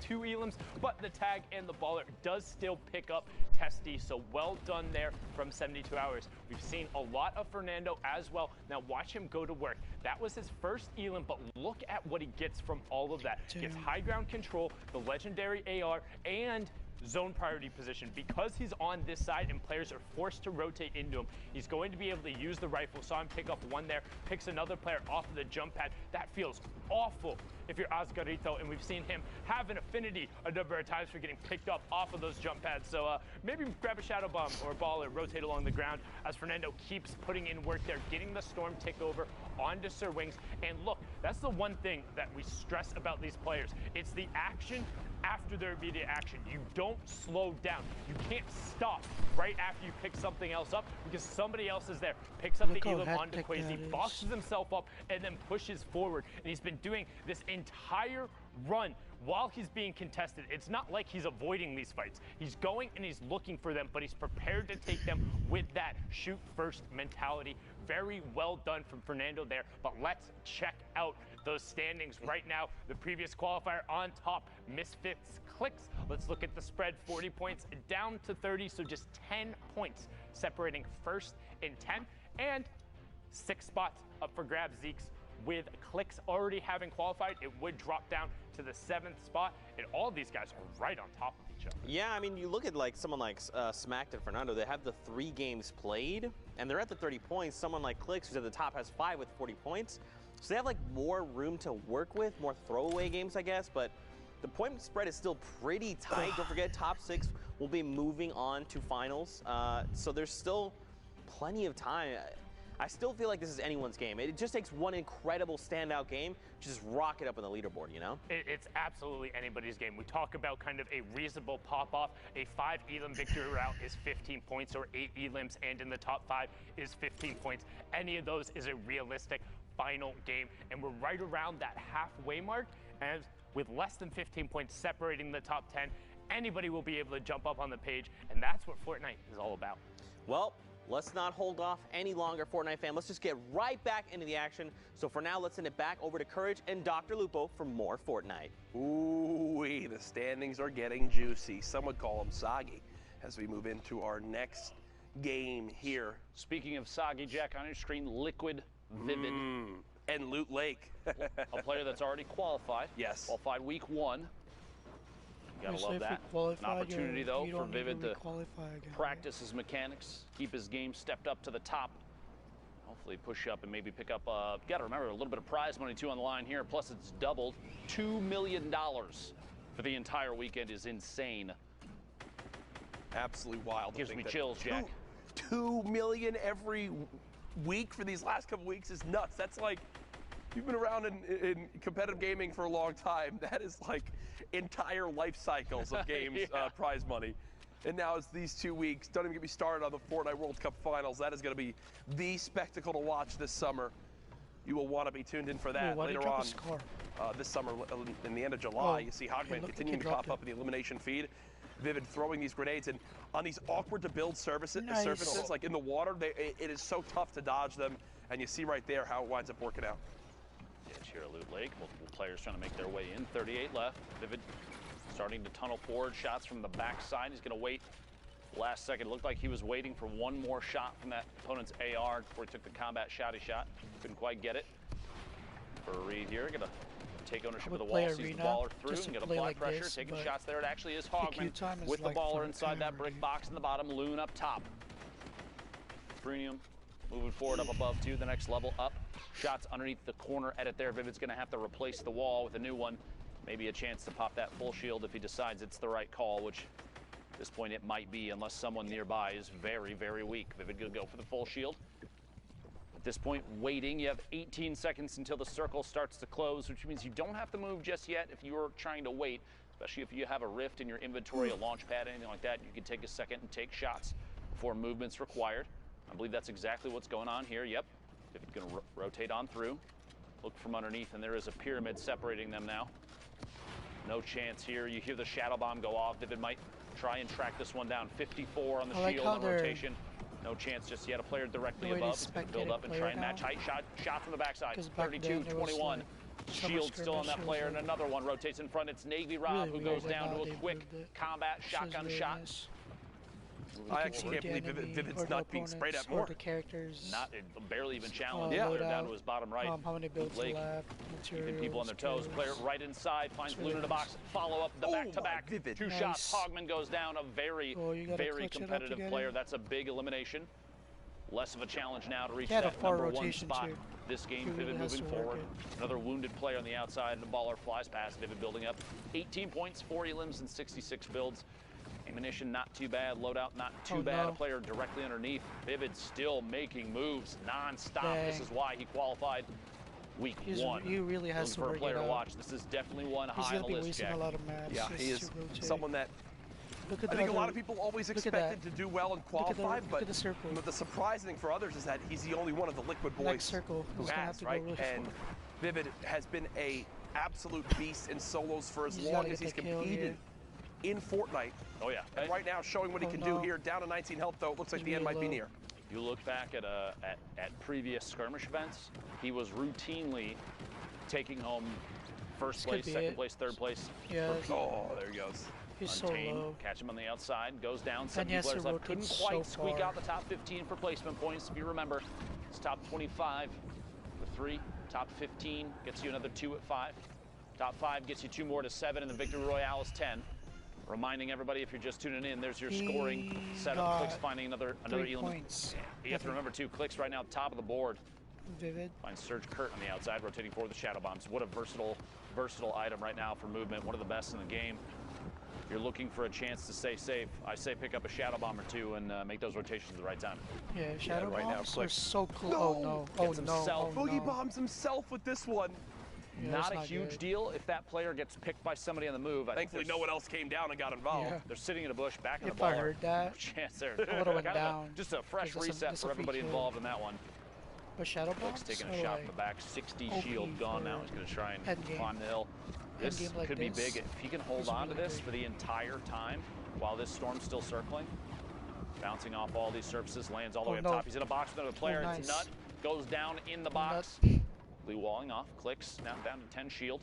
2 elims, but the tag and the baller does still pick up Testy, so well done there from 72 Hours. We've seen a lot of Fernando as well. Now watch him go to work. That was his first elim, but look at what he gets from all of that. Gets high ground control, the legendary AR, and zone priority position. Because he's on this side and players are forced to rotate into him, he's going to be able to use the rifle. Saw him pick up one there, picks another player off of the jump pad. That feels awful if you're Oscarito, and we've seen him have an affinity a number of times for getting picked up off of those jump pads. So maybe grab a shadow bomb or a ball and rotate along the ground as Fernando keeps putting in work there, getting the storm tick over onto Sir Wings. And look, that's the one thing that we stress about these players. It's the action after their immediate action. You don't slow down. You can't stop right after you pick something else up because somebody else is there. Picks up the elim onto Quasi, boxes himself up, and then pushes forward. And he's been doing this entire run while he's being contested. It's not like he's avoiding these fights. He's going and he's looking for them, but he's prepared to take them with that shoot first mentality. Very well done from Fernando there, but let's check out those standings right now. The previous qualifier on top, Misfits Clix. Let's look at the spread, 40 points down to 30, so just 10 points separating first and 10, and 6 spots up for grabs. Zeke's with Clix already having qualified, it would drop down to the 7th spot, and all of these guys are right on top of each other. Yeah, I mean, you look at like someone like Smacked and Fernando, they have the 3 games played, and they're at the 30 points. Someone like Clix, who's at the top, has 5 with 40 points. So they have like more room to work with, more throwaway games, I guess, but the point spread is still pretty tight. Don't forget, top 6 will be moving on to finals, so there's still plenty of time. I still feel like this is anyone's game. It just takes one incredible standout game to just rock it up on the leaderboard, you know? It's absolutely anybody's game. We talk about kind of a reasonable pop-off. A 5 elim victory route is 15 points, or 8 elims, and in the top 5 is 15 points. Any of those is a realistic final game, and we're right around that halfway mark, and with less than 15 points separating the top 10, anybody will be able to jump up on the page, and that's what Fortnite is all about. Well, let's not hold off any longer, Fortnite fam. Let's just get right back into the action. So for now, let's send it back over to Courage and Dr. Lupo for more Fortnite. Ooh-wee, the standings are getting juicy. Some would call them soggy as we move into our next game here. Speaking of soggy, Jack, on your screen, Liquid Vivid. And Loot Lake. A player that's already qualified. Yes. Qualified week 1. You gotta love that. An opportunity, though, for Vivid to practice his mechanics, keep his game stepped up to the top. Hopefully push up and maybe pick up, you gotta remember, a little bit of prize money, too, on the line here. Plus, it's doubled. $2 million for the entire weekend is insane. Absolutely wild. Gives me chills, Jack. $2 million every week for these last couple weeks is nuts. That's like, you've been around in competitive gaming for a long time. That is like entire life cycles of games, prize money. And now it's these 2 weeks. Don't even get me started on the Fortnite World Cup Finals. That is going to be the spectacle to watch this summer. You will want to be tuned in for that later on this summer. In the end of July, you see Hogman continuing to pop up in the elimination feed. Vivid throwing these grenades, and on these awkward to build surfaces, like in the water, it is so tough to dodge them, and you see right there how it winds up working out. Yes, here at Loot Lake, multiple players trying to make their way in. 38 left. Vivid starting to tunnel forward. Shots from the backside. He's going to wait last second. It looked like he was waiting for one more shot from that opponent's AR before he took the combat shotty shot. Couldn't quite get it. For a read here, going to take ownership of the wall, sees the baller through, and get apply like pressure, taking shots there. It actually is Hogman with the baller inside that brick box in the bottom, Loon up top. Premium moving forward up above to the next level up. Shots underneath the corner edit there. Vivid's going to have to replace the wall with a new one. Maybe a chance to pop that full shield if he decides it's the right call, which at this point it might be unless someone nearby is very, very weak. Vivid going to go for the full shield. At this point, waiting. You have 18 seconds until the circle starts to close, which means you don't have to move just yet if you're trying to wait, especially if you have a rift in your inventory, a launch pad, anything like that. You can take a second and take shots before movement's required. I believe that's exactly what's going on here. Yep. Vivid's going to rotate on through. Look from underneath, and there is a pyramid separating them now. No chance here. You hear the shadow bomb go off. Vivid might try and track this one down. 54 on the shield on rotation. No chance just yet. A player directly above. He's going to build up and try and match height. Shot from the backside. 32-21. Shield still on that player, and another one rotates in front. It's Navy Rob who goes down to a quick combat shotgun shot. I actually can't believe Vivid's not being sprayed at more. The characters. Not barely even challenged. Yeah. Player down to his bottom right. How many builds Lake. left? Keeping people on their toes. Player right inside finds Materials. Loon in a box. Follow up the Oh back-to-back. my Vivid. 2 shots. Hogman goes down. A very, You gotta very clutch it up competitive together. player. That's a big elimination. Less of a challenge now to reach He had a that far number 1 rotation spot. too. This game, He really Vivid has moving to work forward. it. Another wounded player on the outside, and the baller flies past. Vivid building up 18 points, 4 elims, and 66 builds. Ammunition not too bad, loadout not too bad. no. A player directly underneath. Vivid still making moves non-stop. Dang. This is why he qualified week 1. He really has to Looking for a work player it to out. watch. This is definitely one He's high on gonna the be list, wasting Jack. a lot of mats. Yeah, just he is to rotate. someone that Look at I the think a lot other- of people always look at expected that. to do well and Look at the- qualify, look but at the circle. the surprising thing for others is that he's the only one of the Liquid boys Next circle. who He's gonna have has, to go right? really And far. Vivid has been a absolute beast in solos for as He's long gotta as get he's the kill competed in Fortnite. Oh, yeah. And right now, showing what he Oh, can no. do here, down to 19 health, though. It looks like He's the end really might be low. near. You look back at previous skirmish events, he was routinely taking home first This could place, be second it. place, third place. Yeah, Oh, there he goes. he's so Untamed, low. catch him on the outside, goes down, And 70 he has to players left. rotate Couldn't so quite squeak far. out the top 15 for placement points. If you remember, it's top 25 for 3, top 15 gets you another 2 at 5. Top 5 gets you 2 more to 7, and the Victory Royale is 10. Reminding everybody, if you're just tuning in, there's your scoring He setup. Clicks got finding another 3 element. points. You have to remember too, Clicks right now top of the board. Vivid. Finds Surge Kurt on the outside, rotating forward with the Shadow Bombs. What a versatile item right now for movement. One of the best in the game. You're looking for a chance to stay safe. I say pick up a Shadow Bomb or 2 and make those rotations at the right time. Yeah, Shadow right now, Bombs are Click. so close. No! Oh no. Oh Gets no. himself. Oh, Boogie no. bombs himself with this one. Yeah, Not that's a huge good. deal if that player gets picked by somebody on the move. I think Thankfully, there's- no one else came down and got involved. Yeah. They're sitting in a bush back in If the I baller. heard that, No chance there. I would've went Kind of down. just a fresh 'Cause reset that's for a free everybody kill. involved in that one. But Shadow Clicks Bombs taking are a shot like from the back. 60 OP shield gone now. for He's going to try and endgame. climb the hill. This Endgame like could be this big. If he can hold is on to really this big. for the entire time while this storm's still circling, bouncing off all these surfaces, lands all the Oh, way up no. top. He's in a box with another player. nice. It's Nut. Goes down in the box. Blue walling off. Clicks. Now down to 10 shield.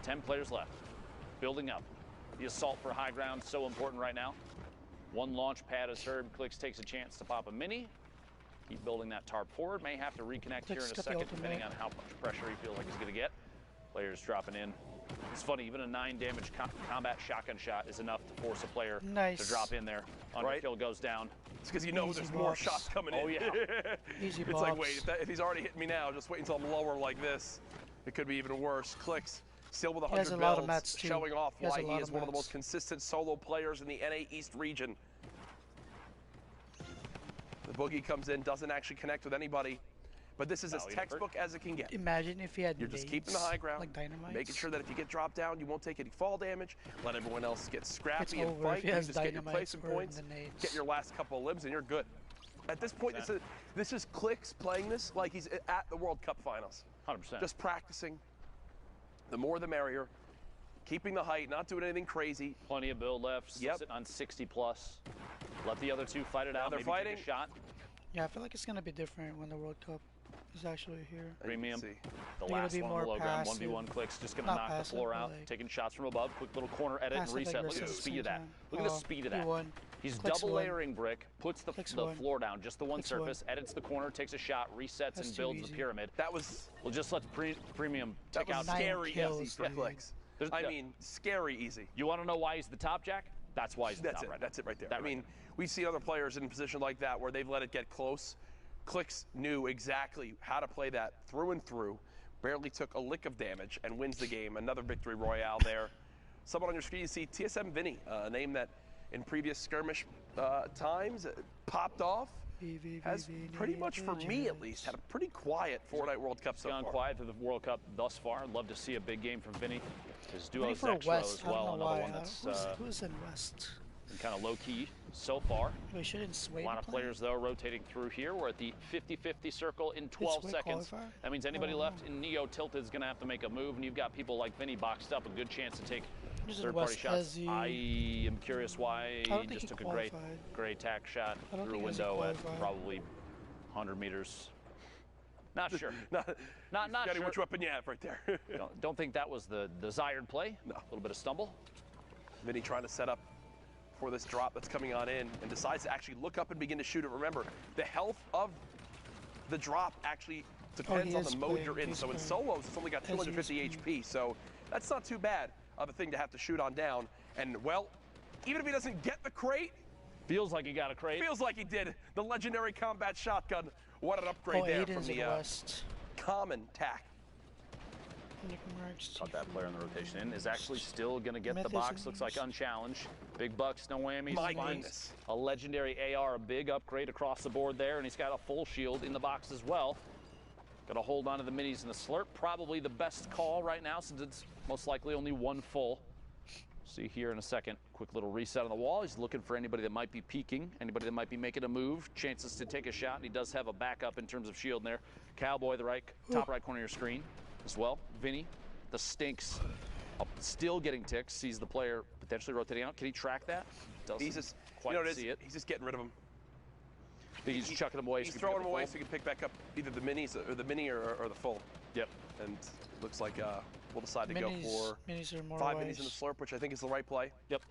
10 players left. Building up. The assault for high ground, so important right now. One launch pad is heard. Clicks takes a chance to pop a mini. Keep building that tarp forward. May have to reconnect here Clicks in a got the second, depending ultimate. on how much pressure he feels like he's going to get. Players dropping in. It's funny, even a 9 damage combat shotgun shot is enough to force a player Nice. to drop in there. Right. Underkill goes down. It's because you know Easy there's more box. shots coming in. Oh, yeah. Easy It's like, box. wait, if he's already hitting me now, just wait until I'm lower like this. It could be even worse. Clicks, still with He has 100 a lot of builds, mats, too. showing off He has why a he lot is of one of the mats. most consistent solo players in the NA East region. The Boogie comes in, doesn't actually connect with anybody, but this is as Valiant textbook as it can get. Imagine if he had You're just nades, keeping the high ground, like dynamite. making sure that if you get dropped down, you won't take any fall damage. Let everyone else get scrappy and over fight. if he You has just get your dynamites placement or points, the nades. get your last couple of limbs, and you're good. At this point, this is Clicks playing this like he's at the World Cup Finals. 100%. Just practicing. The more the merrier. Keeping the height, not doing anything crazy. Plenty of build left. Still Yep. sitting on 60 plus. Let the other two fight it out. they're Maybe fighting. take a shot. Yeah, I feel like it's gonna be different when the World Cup is actually here. Premium. See. The They're gonna last be one on the more low ground. passive. 1v1 Clicks. Just going to Not knock the passive, floor but out. like- Taking shots from above. Quick little corner edit and Passive reset. Look at the aggressive speed of that. sometimes. Look at the Oh, speed of he that. won. He's Clicks double won. layering brick, puts the Clicks the won. floor down, just the one Clicks won. surface, edits the corner, takes a shot, resets, That's and too builds the easy. pyramid. That was We'll just let the premium that take was out. nine scary kills, easy for dude. Clicks. There's- I mean, scary easy. You want to know why he's the top, Jack? That's why he's the That's top it. right That's now. it right there. That I right mean, we see other players in a position like that where they've let it get close. Clicks knew exactly how to play that through and through. Barely took a lick of damage and wins the game. Another victory royale there. Someone on your screen, you see TSM Vinny, a name that in previous skirmish times popped off. Has pretty much, for me at least, had a pretty quiet Fortnite World Cup so Gone far. quiet through the World Cup thus far. I'd love to see a big game from Vinny. His duo Ready for Zexro West. as I well, don't know another why. one that's Who's in West? kind of low key so far. We shouldn't sway. A lot of players, though, rotating through here. We're at the 50-50 circle in 12 Sway seconds. qualifier? That means anybody Oh, left in Neo Tilted is going to have to make a move, and you've got people like Vinny boxed up, a good chance to take Who's in third-party West? shots. Has he- I am curious why don't he think just he took a qualified. great tack shot I don't through a think he has a window at qualifier. probably 100 meters. Not sure. Not Not Johnny, sure. which weapon you have right there? Don't think that was the desired play. No. A little bit of stumble. Vinny trying to set up for this drop that's coming on in and decides to actually look up and begin to shoot it. Remember, the health of the drop actually depends on the mode you're in. So in solos, it's only got 250 HP. So that's not too bad of a thing to have to shoot on down. And, well, even if he doesn't get the crate, Feels like he got a crate. feels like he did. The legendary combat shotgun. What an upgrade there from Aiden's in the West. common tack. Nick Marks, Thought that player in the rotation in is actually still going to get the Methods box. and Looks like use. unchallenged. Big bucks, no whammies. My Finds goodness. a legendary AR, a big upgrade across the board there, and he's got a full shield in the box as well. Got to hold on to the minis and the slurp. Probably the best call right now since it's most likely only one full. See here in a second. Quick little reset on the wall. He's looking for anybody that might be peeking, anybody that might be making a move, chances to take a shot, and he does have a backup in terms of shield in there. Cowboy, the right top right corner of your screen as well. Vinny, the stinks, still getting ticks, sees the player potentially rotating out. Can he track that? Doesn't He's just, quite you know what it see is? it. He's just getting rid of them. Think he's chucking them away. He's so he can throwing pick them up away the so full? he can pick back up either the minis or the mini or the full. Yep. And looks like we'll decide to go for Minis are more 5 wise. minis in the slurp, which I think is the right play. Yep.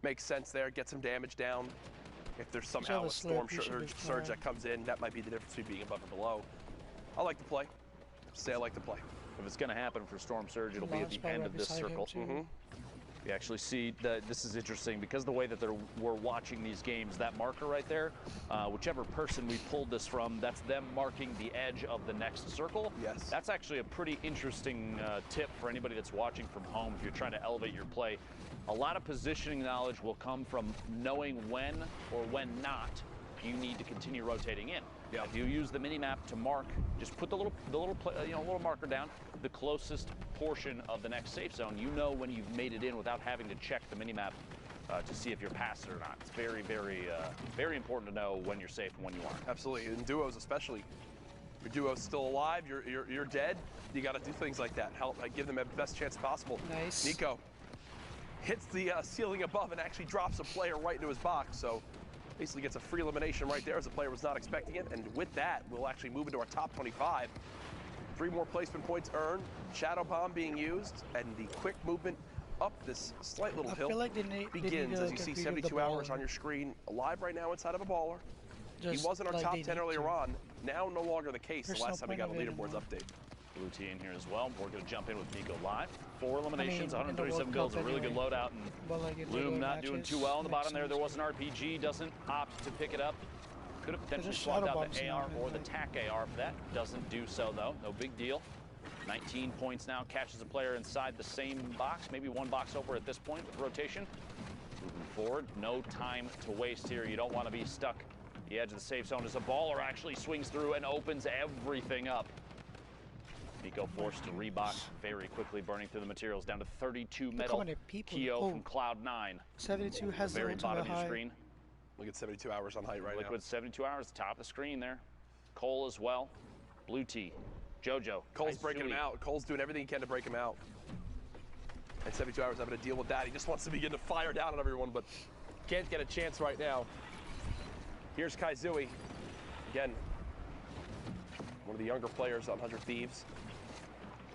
Makes sense there. Get some damage down. If there's have somehow a a storm slurp, you should be surge fine. that comes in, that might be the difference between being above or below. I like the play. Say I like the play. If it's going to happen for Storm Surge, it'll be at Launch the by end right of this beside him, circle. too. You actually see that this is interesting because the way that we're watching these games, that marker right there, whichever person we pulled this from, that's them marking the edge of the next circle. Yes. That's actually a pretty interesting tip for anybody that's watching from home if you're trying to elevate your play. A lot of positioning knowledge will come from knowing when or when not you need to continue rotating in. Yeah. If you use the mini map to mark, just put the little marker down, the closest portion of the next safe zone. You know when you've made it in without having to check the mini map to see if you're past it or not. It's very, very important to know when you're safe and when you aren't. Absolutely. In duos especially. Your duo's still alive, you're dead. You got to do things like that. Help give them the best chance possible. Nice. Nico hits the ceiling above and actually drops a player right into his box. So basically gets a free elimination right there as the player was not expecting it. And with that, we'll actually move into our top 25. 3 more placement points earned. Shadow Bomb being used, and the quick movement up this slight little I hill feel like they need begins to as you see compete with 72 the hours baller. on your screen, alive right now inside of a baller. He Just was in our like top they 10 need earlier to. on. Now no longer the case. There's The no last time we got a point of it leaderboards anymore. update. Blue T in here as well. We're going to jump in with Nico live. 4 eliminations, in the 137 World builds, a Cup really good anyway. loadout. And But like in Loom regular not doing matches, too well in the makes bottom there. sense. There was an RPG, doesn't opt to pick it up. Could have potentially just swapped shadow out bombs the now, AR or isn't the it? TAC AR for that. Doesn't do so though, no big deal. 19 points now, catches a player inside the same box, maybe one box over at this point with rotation. Moving forward, no time to waste here. You don't want to be stuck at the edge of the safe zone as a baller actually swings through and opens everything up. Nico forced to rebox very quickly, burning through the materials down to 32 how metal. many people- Keo oh. from Cloud9. 72 has the Very bottom ultimate of your high. screen. Look at 72 hours on height right Liquid 72 hours, top of the screen there. Cole as well. Blue T. Jojo. now. Cole's breaking him Kaizui. out. Cole's doing everything he can to break him out. And 72 hours having to deal with that. He just wants to begin to fire down on everyone, but can't get a chance right now. Here's Kaizui. Again, one of the younger players on 100 Thieves.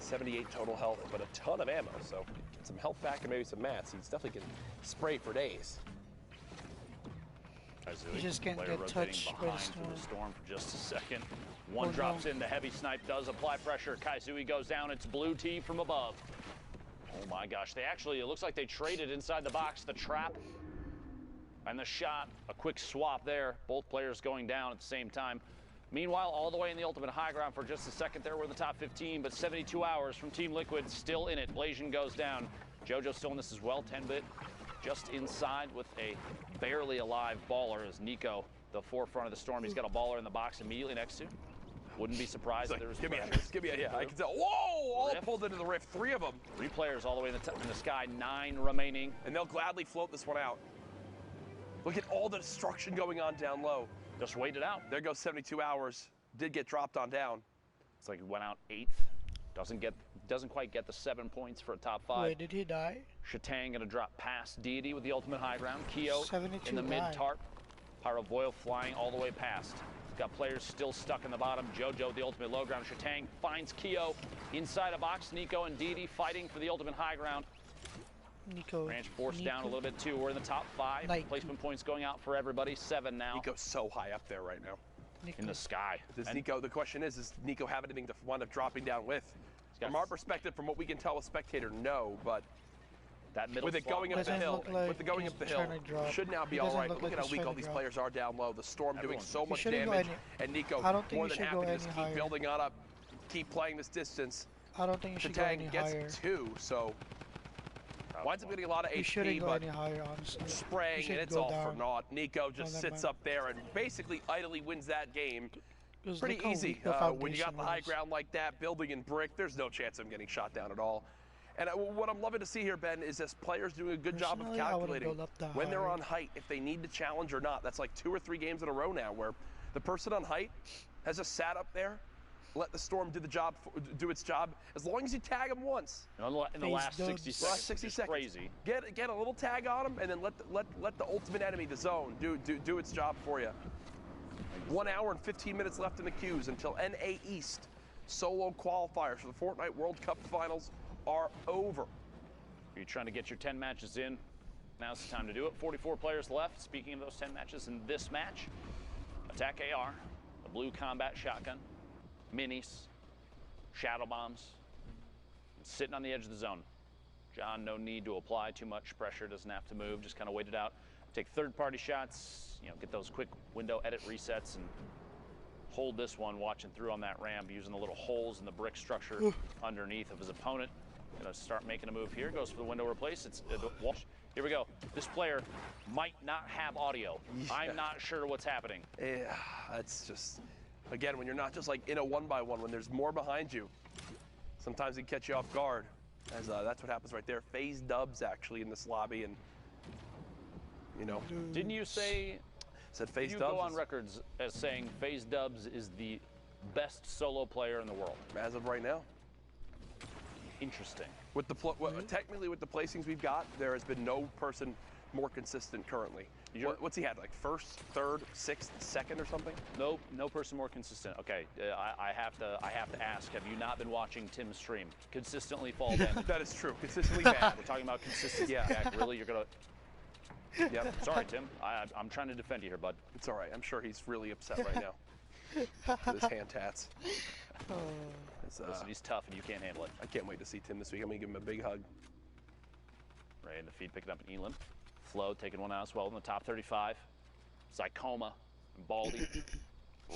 78 total health, but a ton of ammo, so get some health back and maybe some mats. He's definitely can spray for days. Kaizui, You just can't player get rotating touched by the behind through the storm for just a second. One Oh, no. drops in, the heavy snipe does apply pressure. Kaizui goes down, it's Blue T from above. Oh my gosh, they actually, it looks like they traded inside the box, the trap and the shot. A quick swap there, both players going down at the same time. Meanwhile, all the way in the ultimate high ground for just a second there, we're in the top 15, but 72 hours from Team Liquid still in it. Blasian goes down. Jojo still in this as well, 10-bit just inside with a barely alive baller as Nico, the forefront of the storm. He's got a baller in the box immediately next to him. Wouldn't be surprised He's if there was like, give me a, pressure. give me a, yeah, I can tell. Whoa, all Rift. pulled into the rift, 3 of them. 3 players all the way in the sky, 9 remaining. And they'll gladly float this one out. Look at all the destruction going on down low. Just wait it out. There goes 72 hours. Did get dropped on down. It's like he went out 8th. Doesn't quite get the 7 points for a top 5. Wait, did he die? Shatang gonna drop past Deity with the ultimate high ground. Keo 72 in the mid died. tarp. Pyrovoil flying all the way past. Got players still stuck in the bottom. Jojo, the ultimate low ground. Shatang finds Keo inside a box. Nico and Didi fighting for the ultimate high ground. Nico. Ranch forced Nico. down a little bit too. We're in the top 5. Like- Placement points going out for everybody. 7 now. Nico's so high up there right now. Nico. In the sky. Does And Nico? The question is, does Nico have anything to wind up dropping down with? got- From our perspective, from what we can tell with Spectator, no. But that middle with it slot going up was the Doesn't hill, look like with the going he's up the hill, trying to drop. should now be He all doesn't right. look But look like at how he's weak trying all to these drop. players are down low. The Storm doing Everyone. so He much shouldn't go damage, any- and Nico I don't think more he than should happy go to any just keep higher. building on up, keep playing this distance. I don't think you should go any Shatang gets higher. 2, so winds up getting a lot of You shouldn't HP, go but any higher, honestly. You spraying, should and it's go all for down. naught. Nico just that sits man. up there and basically idly wins that game. 'Cause Pretty look how easy. weak the When you got foundation the high is. ground like that, building in brick, there's no chance of him getting shot down at all. And what I'm loving to see here, Ben, is this players doing a good job of Personally, I wouldn't calculating build up that when they're high. on height, if they need to challenge or not. That's like 2 or 3 games in a row now where the person on height has just sat up there, let the Storm do the job, do its job, as long as you tag them once. in the Face last 60 dubs. seconds. Last 60 which is seconds. Crazy. Get a little tag on them, and then let the ultimate enemy, the zone, do its job for you. 1 hour and 15 minutes left in the queues until NA East solo qualifiers for the Fortnite World Cup Finals are over. You're trying to get your 10 matches in. Now's the time to do it. 44 players left. Speaking of those 10 matches in this match, Attack AR, the blue combat shotgun, minis, shadow bombs, sitting on the edge of the zone. John, no need to apply too much pressure, doesn't have to move, just kind of wait it out. Take third-party shots, get those quick window edit resets and hold this one, watching through on that ramp, using the little holes in the brick structure underneath of his opponent. Gonna start making a move here, goes for the window replace. It's here we go. This player might not have audio. Yeah. I'm not sure what's happening. Yeah, that's just, again, when you're not just like in a 1-by-1, when there's more behind you, sometimes it catch you off guard. As that's what happens right there. FaZe Dubs actually in this lobby, and Didn't you say said FaZe you Dubs go on is- records as saying FaZe Dubs is the best solo player in the world? as of right now. Interesting. With the technically with the placings we've got, there has been no person more consistent currently. What's he had, like first, third, sixth, second, or something? Nope, no person more consistent. Okay, I have to ask. Have you not been watching Tim's stream? Consistently fall damage. That is true. Consistently bad. We're talking about consistency. Yeah. Jack, really, you're gonna? Yep. Sorry, Tim. I'm trying to defend you here, bud. It's all right. I'm sure he's really upset right now. With his hand tats. It's, Listen, he's tough, and you can't handle it. I can't wait to see Tim this week. I'm gonna give him a big hug. Right in the feed, picking up an Elam. Flo taking one out as well in the top 35. Zycoma and Baldy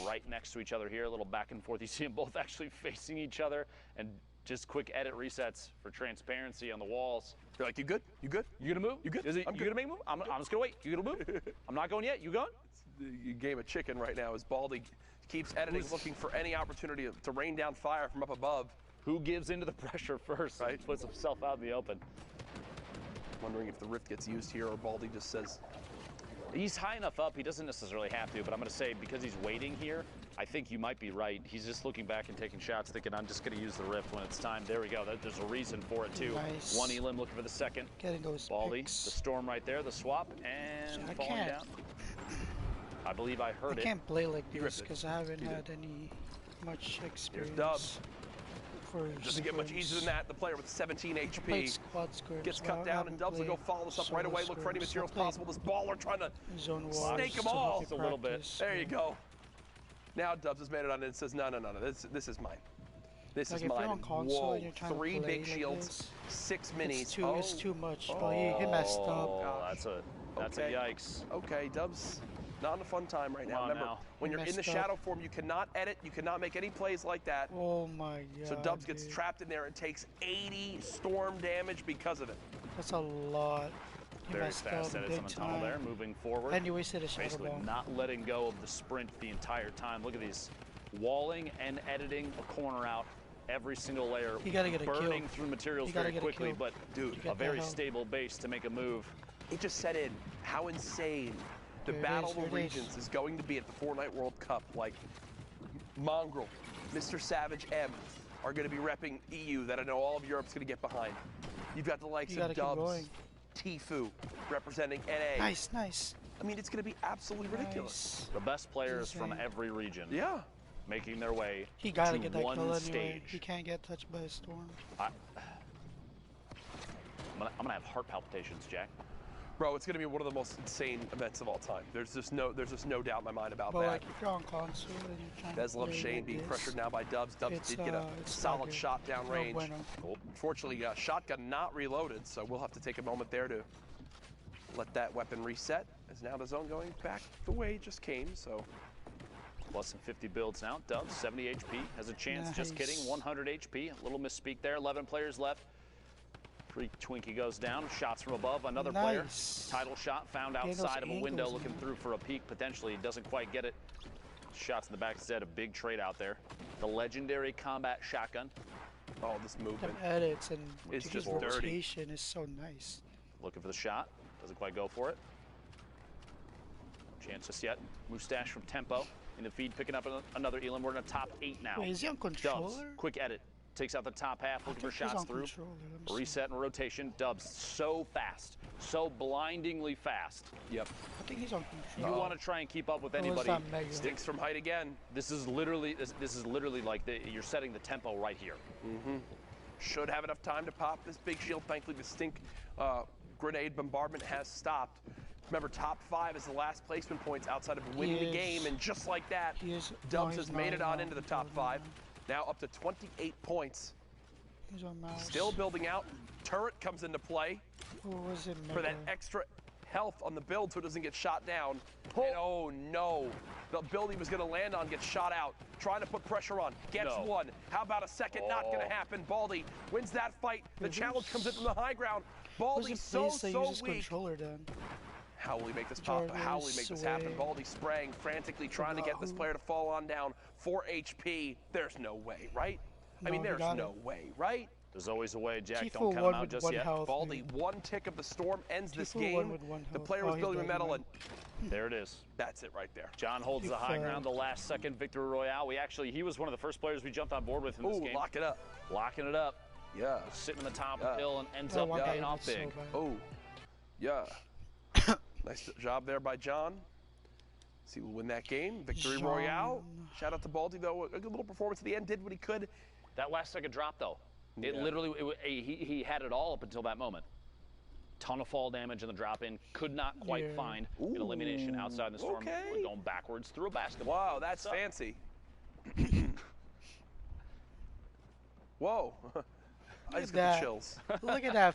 right next to each other here. A little back and forth. You see them both actually facing each other, and just quick edit resets for transparency on the walls. You're like, you good? You good? You gonna move? You good? Is it, I'm you good. gonna make a move? I'm just gonna wait. You gonna move? I'm not going yet. You going? The game of chicken right now as Baldy keeps editing, looking for any opportunity to rain down fire from up above. Who gives into the pressure first? Right. And puts himself out in the open. Wondering if the rift gets used here or Baldy just says, He's high enough up, he doesn't necessarily have to, but I'm going to say because he's waiting here, I think you might be right. He's just looking back and taking shots, thinking, I'm just going to use the rift when it's time. There we go. There's a reason for it, too. Nice. One Elim looking for the second. Getting those Baldy, picks. the storm right there, the swap, and I falling can't. down. I believe I I heard it. can't play like this ripped it. because I haven't He did. had any much experience. Dubs. For doesn't get much easier than that. The player with 17 I played HP squad scrims. gets but I cut down, and haven't Dubs will go played follow this up right solo away, look for any scrims. I materials played possible. This baller trying to Zone wars. snake 'em to all. help Just a little bit. practice, There you but go. Now Dubs has made it on it and says, no, this is mine. This Like is if you're mine. on console Whoa, and you're trying to 3 play big like shields, this, 6 minis. It's too much. But he messed up. Oh, that's Okay. a yikes. Okay, Dubs, not in a fun time right now. Come on Remember, now. when you're in the Messed up. shadow form, you cannot edit, you cannot make any plays like that. Oh my god. So Dubs gets dude. trapped in there and takes 80 storm damage because of it. That's a lot. He Very messed fast up edits big on the tunnel there, time. moving forward. And he wasted a shadow Basically bomb. not letting go of the sprint the entire time. Look at these. Walling and editing a corner out every single layer. You gotta get a kill. Burning through materials You gotta very get a quickly, kill. but Dude, To a get very that out. stable base to make a move. It just set in how insane the Here it Battle is, of the here it is. Regions is going to be at the Fortnite World Cup. Like, Mongrel, Mr. Savage M are going to be repping EU that I know all of Europe's going to get behind. You've got the likes You of gotta keep Dubs, going. Tfue representing NA. Nice, nice. I mean, it's going to be absolutely ridiculous. Nice. The best players from Insane. every region Yeah. making their way He gotta to get that one kill anyway. stage. He can't get touched by a storm. I'm gonna have heart palpitations, Jack. Bro, it's going to be one of the most insane events of all time. There's just no doubt in my mind about But that. like if you're on console and you're trying Des to loves play Shane like being this, pressured now by Dubs. Dubs it's, did get a it's solid not shot down good. range. No bueno. Cool. Unfortunately, shotgun not reloaded, so we'll have to take a moment there to let that weapon reset. As now the zone going back the way it just came, so Plus than 50 builds now. Dubs, 70 HP, has a chance. Just Nice. kidding, 100 HP. A little misspeak there. 11 players left. Freak Twinkie goes down. Shots from above. Another player. Nice. Title shot found Get those outside of a window, angles, looking man. through for a peek. Potentially doesn't quite get it. Shots in the back instead. A big trade out there. The legendary combat shotgun. oh, this Them movement. edits and It's his just dirty. rotation is so nice. Looking for the shot. Doesn't quite go for it. No chance just yet. Mustache from Tempo in the feed, picking up another Elam. We're in the top 8 now. Wait, is he on Dubs, controller? quick edit. Takes out the top half, I looking for think he's shots on through. controller. Let me see. Reset and rotation. Dubs, so fast. So blindingly fast. Yep. I think he's on You controller. want to try and keep up with Or was anybody. that Mega? Stinks from height again. This is literally like you're setting the tempo right here. Should have enough time to pop this big shield. Thankfully, the stink grenade bombardment has stopped. Remember, top 5 is the last placement points outside of winning the He is- game, and just like that, he is- no, Dubs he's has made it not, on no, into the he's top not, 5. no. Now up to 28 points. He's on mouse. Still building out. Turret comes into play Or was it for that Mega? extra health on the build so it doesn't get shot down. And oh no, the build he was going to land on gets shot out. Trying to put pressure on. Gets No. one. How about a second? Not going Oh. to happen. Baldy wins that fight. The Wait, challenge comes in from the high ground. Was Baldy's it so please say use his weak. controller then? How will he make this pop? How will he make this happen? Jarvis Baldy spraying, frantically trying to get this Wahoo. player to fall on down. 4 HP. There's no way, right? I mean, No, he there's got no it. way, right? There's always a way, Jack. T4 Don't count won him out with just 1 yet. health. Baldy, one tick of the storm ends this T4 won game. with 1 The health. player Oh, was he's building a dead, medal, never and There it is. that's it right there. John holds the high ground, the last second victory royale. He was one of the first players we jumped on board with in this Ooh, game. lock it up. Locking it up. Yeah. Sitting on the top of Yeah. the hill and ends That up one paying game off was so big. bad. Oh, yeah. Nice job there by John. See who will win that game. Victory John. Royale. Shout out to Baldy, though. A good little performance at the end. Did what he could. That last second drop, though, it Yeah. literally, he had it all up until that moment. Ton of fall damage in the drop in. Could not quite Yeah. find an elimination outside the storm. okay. We're going backwards through a basketball. Wow, that's What's up? fancy. Whoa. I just got that. the chills. Look at that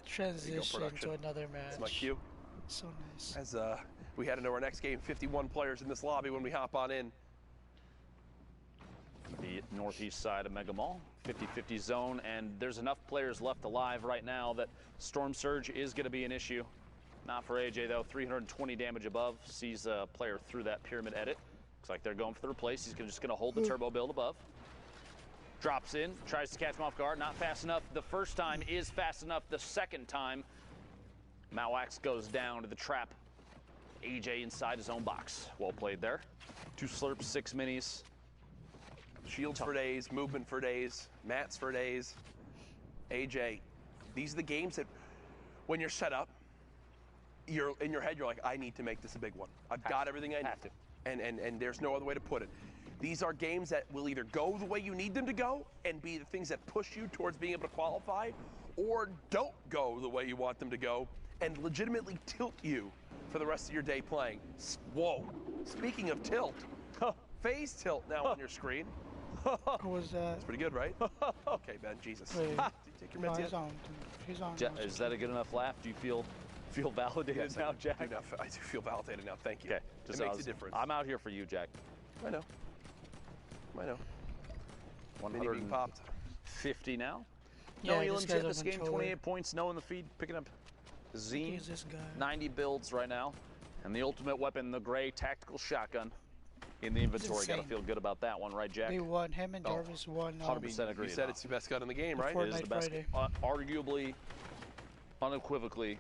transition production. to another match. That's my cue. So nice. As we head into our next game, 51 players in this lobby when we hop on in. The northeast side of Mega Mall, 50-50 zone, and there's enough players left alive right now that Storm Surge is going to be an issue. Not for AJ, though. 320 damage above. Sees a player through that pyramid edit. Looks like they're going for the replace. He's just going to hold the turbo build above. Drops in, tries to catch him off guard. Not fast enough. The first time is fast enough. The second time, Mawax goes down to the trap. AJ inside his own box. Well played there. 2 slurps, 6 minis. Shields for days, movement for days, mats for days. AJ, these are the games that when you're set up, you're in your head, you're like, I need to make this a big one. I've got everything I need. Have to. And there's no other way to put it. These are games that will either go the way you need them to go and be the things that push you towards being able to qualify, or don't go the way you want them to go and legitimately tilt you for the rest of your day playing. Whoa. Speaking of tilt, phase tilt now on your screen. What was that? Pretty good, right? Okay, Ben, Jesus. Wait. Did you take your No, meds he's yet? on. He's on. Is that a good enough laugh? Do you feel validated Yes, now, I Jack? I do feel validated now. Thank you. Okay, It makes a difference. I'm out here for you, Jack. I know. I know. Mini being 150 popped. now. Yeah, No this Elam's guy's hit on this game. controller. 28 points. No in the feed. Picking up Zine. Who's this guy? 90 builds right now. And the ultimate weapon, the gray tactical shotgun in the inventory. Got to insane. feel good about that one, right, Jack? They won. Him and Jarvis won. 100% agree. You said it's the best gun in the game, right? Before It is the Night best, Friday. arguably, unequivocally,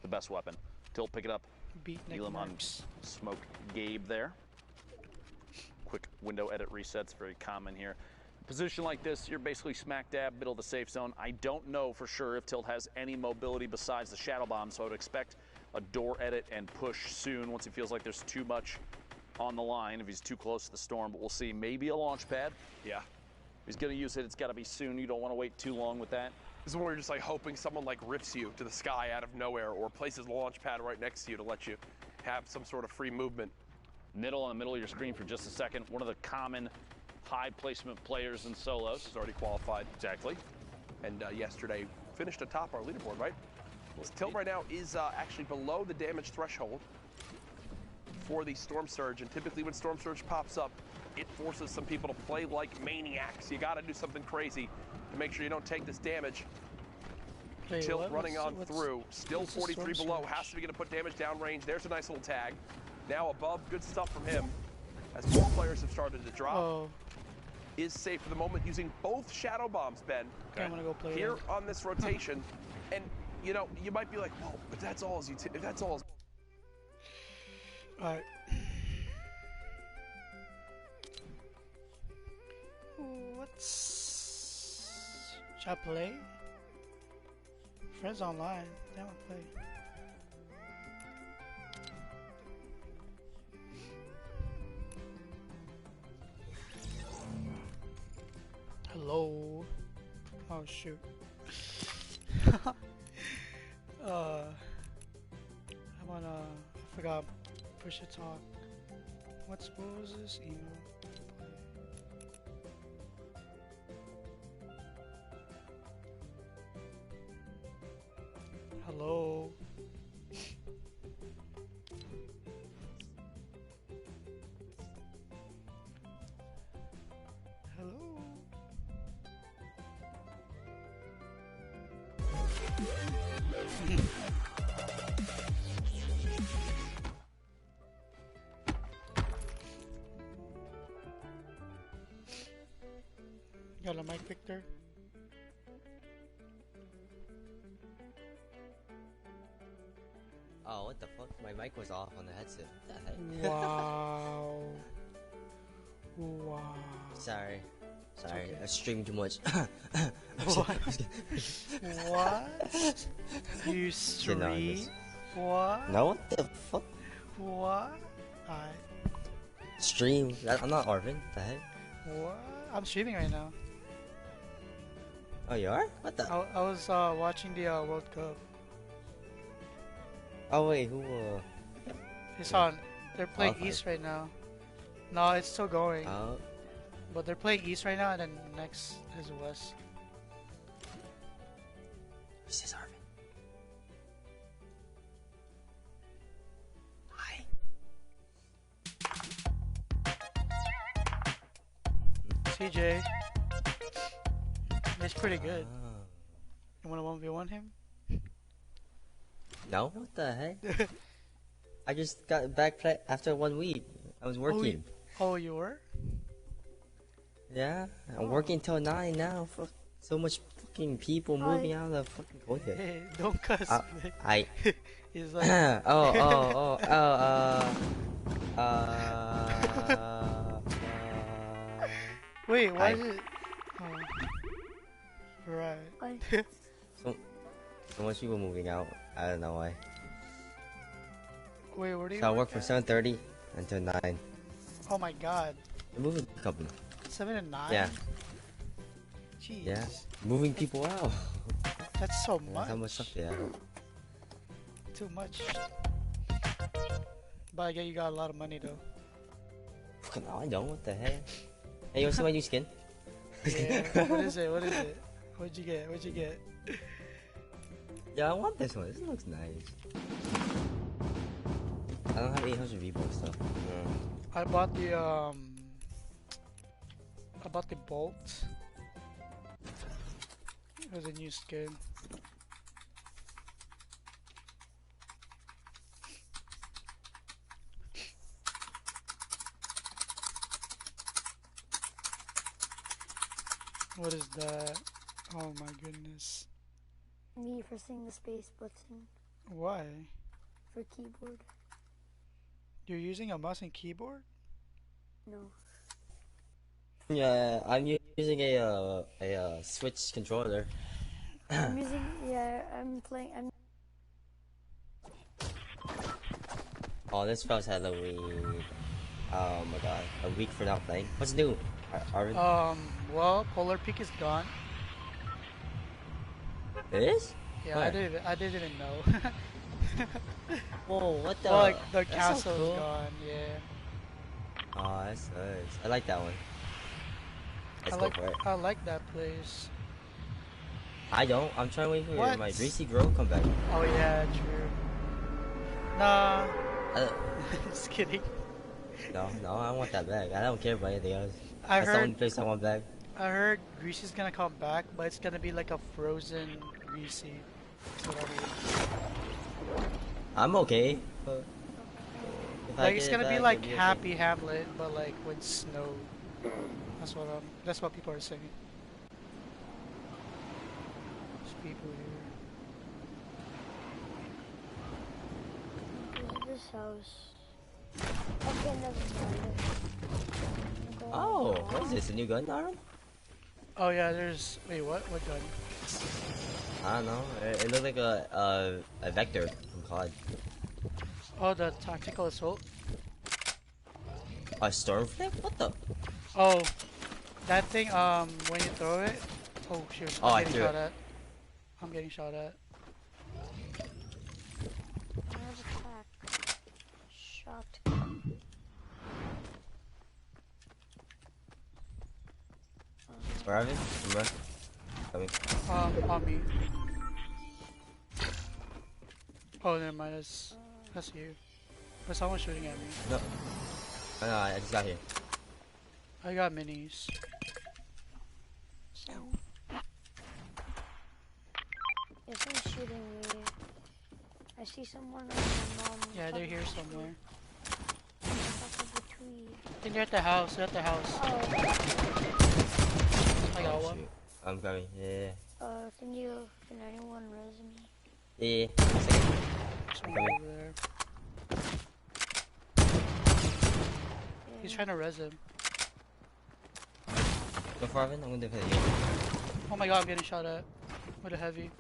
the best weapon. Tilt, pick it up. Beat Nick Elam on Marks. Smoke Gabe there. Quick window edit resets, very common here. Position like this, you're basically smack dab middle of the safe zone. I don't know for sure if Tilt has any mobility besides the shadow bomb, so I would expect a door edit and push soon once he feels like there's too much on the line, if he's too close to the storm. But we'll see. Maybe a launch pad. Yeah. If he's going to use it, it's got to be soon. You don't want to wait too long with that. This is when we're just like hoping someone like rips you to the sky out of nowhere or places a launch pad right next to you to let you have some sort of free movement. Niddle on the middle of your screen for just a second. One of the common high placement players in solos. He's already qualified. Exactly. And yesterday finished atop our leaderboard, right? His tilt right now is actually below the damage threshold for the Storm Surge. And typically when Storm Surge pops up, it forces some people to play like maniacs. You got to do something crazy to make sure you don't take this damage. Wait, Tilt running on through. Still what's the 43 Storm below. Surge? Has to be going to put damage down range. There's a nice little tag. Now above, good stuff from him. As more players have started to drop. Oh, Is safe for the moment using both Shadow Bombs, Ben. okay, I'm gonna go play Here that. on this rotation. And, you know, you might be like, well, but that's all his utility. If that's all his... Alright. What's... Should I play? Friends online. They don't play. Hello. Oh shoot. I'm on I forgot push to talk. What was this email? Hello. Hello. Got a mic, Victor? Oh, what the fuck? My mic was off on the headset. What the heck? Wow. Wow. Sorry. Sorry, I streamed too much. What? What? You stream? What? No, what the fuck? What? Alright. Stream? I'm not Arvin. What the heck? What? I'm streaming right now. Oh, you are? What the? I was watching the World Cup. Oh, wait, who, It's on. They're playing Okay. East right now. No, it's still going. Oh, But they're playing East right now, and then next is West. who's this Arvin? Hi. CJ. He's pretty good. Oh. You wanna 1v1 him? No? What the heck? I just got back after 1 week. I was working. Oh, you were? Yeah, I'm working till 9 now. Fuck. So much fucking people moving out of the fucking toilet. Hey, don't cuss. man. I. He's like, wait, why is it? Oh. Right. So much people moving out. I don't know why. Wait, where do you So I work at? from 7:30 until 9. Oh my god. The moving company. 7 and 9? Yeah. Jeez. Yeah. Moving people out. That's so That's how much stuff they have. Too much. But I guess you got a lot of money though. Fucking no, I don't. What the heck? Hey, you wanna see my new skin? Yeah. What is it? What is it? What'd you get? What'd you get? Yeah, I want this one. This looks nice. I don't have 800 V-Bucks though. I bought the bolt. It was a new skin. What is that? Oh my goodness. Me pressing the space button Why? for keyboard. You're using a mouse and keyboard? No. Yeah, I'm using a Switch controller. I'm using, yeah, I'm playing, I'm Oh, this fellas had a week. Oh my god, a week for not playing. What's new? Arvin? Well, Polar Peak is gone. It is? Yeah, Where? I didn't even know. Whoa, what the? Well, like the That's so castle cool. is gone. Yeah. Oh, that sucks. I like that one. Let's go for it. I like that place. I don't. I'm trying to wait for What? my Greasy Grove come back. Oh yeah, true. Nah, Uh, just kidding. no, I want that back. I don't care about anything else. I That's the only heard place I want back. Greasy's gonna come back, but it's gonna be like a frozen Greasy. That's what I heard. I'm okay. But if I Like it's get it gonna be back, like it'll okay. Happy Hamlet, but like with snow. That's what people are saying. There's people here. This house. Okay, never mind. Oh, what is this? A new gun, Aaron? Oh yeah, there's. Wait, what? What gun? I don't know. It looked like a vector from COD. Oh, the tactical assault. A stormflame? What the? Oh, that thing. When you throw it. Oh shoot! Oh, I I'm getting threw shot it. at. I'm getting shot at. Another attack. Shot. Where are we? Remember? Coming. On me. Oh, never mind. That's you. But someone's shooting at me. No. Oh, no, I just got here. I got minis. If someone's shooting me, I see someone on my mom. Yeah, they're here somewhere. Top of the tree. I think they're at the house. They're at the house. Oh, I got Oh, one. shoot. I'm coming. Yeah. can anyone res me? Yeah. Someone over there. He's trying to res him. Go for Arvin. I'm gonna defend you. Oh my god, I'm getting shot at. With a heavy.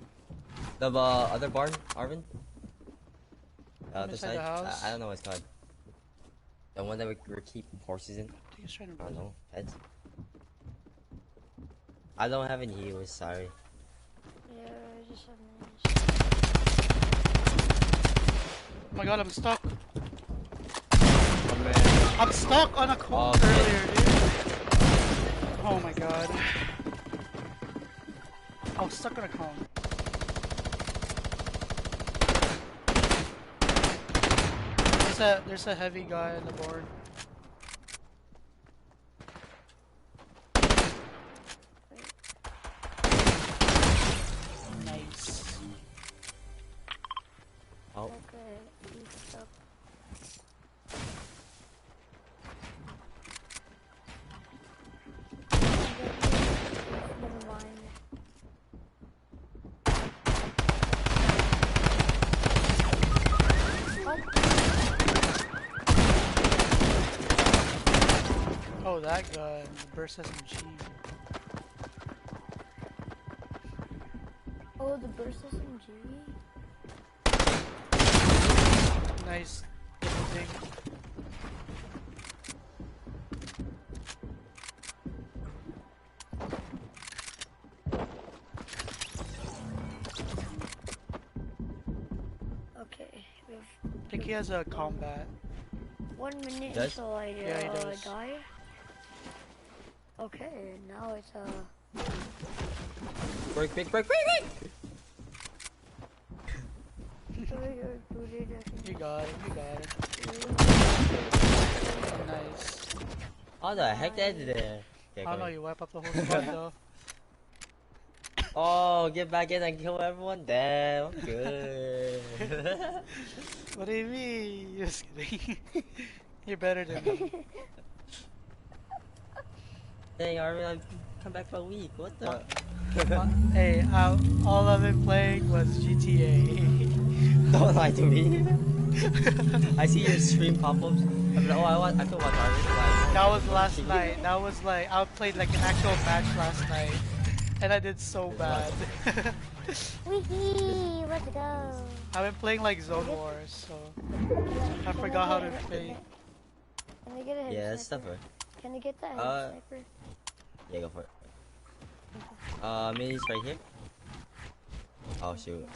The other barn, Arvin? The other inside side? the house? I don't know what it's called. The one that we keep horses in? I think he's trying to I res don't him. know. Heads? I don't have any healers, sorry. Yeah, I just have minis. Oh my god, I'm stuck. Oh man. I'm stuck on a cone Oh, shit. earlier, dude. Oh my god. I was stuck on a cone. There's a heavy guy on the board. Nice. Oh. Okay, he's up. Never mind. Oh, that gun. Burst SMG. Oh, the burst SMG? Nice. Little thing. Okay, we have I think he has a combat. 1 minute Does? until I Yeah, he does. die. Okay, now it's Break! booted. You got it, you got it. Nice. How the heck did there? Okay, I don't know, coming. you wipe up the whole squad though. Oh, get back in and kill everyone. Damn, I'm good. What do you mean? Just kidding. You're better than me. Dang, Arvin, I've come back for a week. What the? Hey, all I've been playing was GTA. Don't lie to me. I see your stream pop-ups. I'm like, oh, I could watch Arvin. That was last night. That was like, I played like an actual match last night. and I did so bad. Wee, let's go. I've been playing like Zone Wars, so I forgot how to play. Can I get a head Yeah, that's sniper? tougher. Can I get that head sniper? Yeah, go for it. Minis right here. Oh shoot.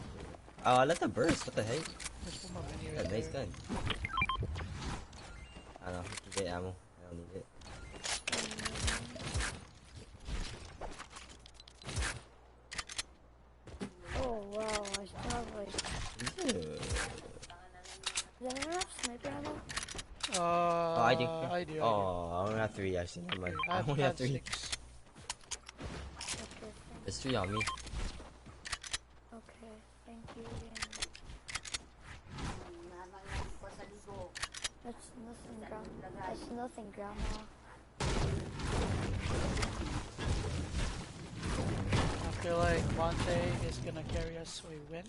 Oh, I let the burst. What the heck? There's one more mini That's right a nice there. gun. I don't know. You can get ammo. I don't need it. Oh wow, I still have like. Ew. Does anyone have sniper ammo? Oh, I do. I do. Oh, I only have 3 actually. Never mind. I only have 3. 6. Okay, There's 3 on me. okay, thank you. That's nothing, That's nothing, Grandma. I feel like Monte is gonna carry us to a win.